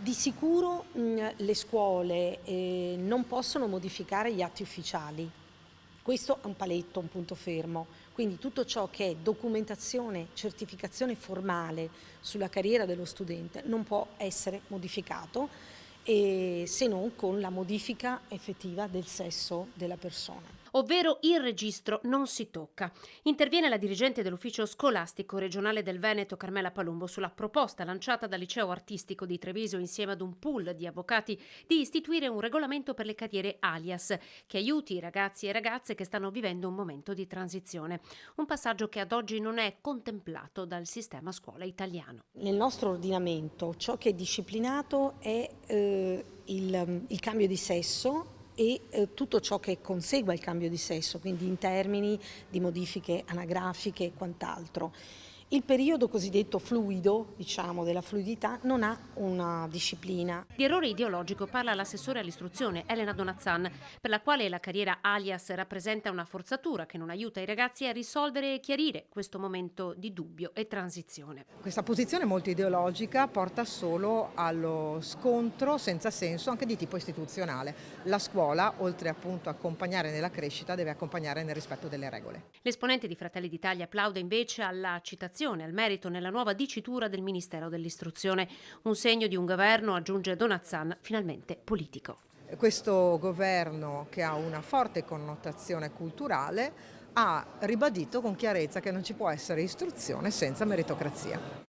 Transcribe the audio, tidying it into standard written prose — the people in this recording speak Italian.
Di sicuro le scuole non possono modificare gli atti ufficiali. Questo è un paletto, un punto fermo. Quindi tutto ciò che è documentazione, certificazione formale sulla carriera dello studente non può essere modificato se non con la modifica effettiva del sesso della persona. Ovvero il registro non si tocca. Interviene la dirigente dell'ufficio scolastico regionale del Veneto, Carmela Palumbo, sulla proposta lanciata dal liceo artistico di Treviso insieme ad un pool di avvocati di istituire un regolamento per le carriere alias che aiuti i ragazzi e ragazze che stanno vivendo un momento di transizione. Un passaggio che ad oggi non è contemplato dal sistema scuola italiano. Nel nostro ordinamento ciò che è disciplinato è il cambio di sesso e tutto ciò che consegua il cambio di sesso, quindi in termini di modifiche anagrafiche e quant'altro. Il periodo cosiddetto fluido, diciamo, della fluidità, non ha una disciplina. Di errore ideologico parla l'assessore all'istruzione Elena Donazzan, per la quale la carriera alias rappresenta una forzatura che non aiuta i ragazzi a risolvere e chiarire questo momento di dubbio e transizione. Questa posizione molto ideologica porta solo allo scontro senza senso anche di tipo istituzionale. La scuola, oltre appunto a accompagnare nella crescita, deve accompagnare nel rispetto delle regole. L'esponente di Fratelli d'Italia applaude invece alla citazione, al merito nella nuova dicitura del Ministero dell'Istruzione, un segno di un governo, aggiunge Donazzan, finalmente politico. Questo governo, che ha una forte connotazione culturale, ha ribadito con chiarezza che non ci può essere istruzione senza meritocrazia.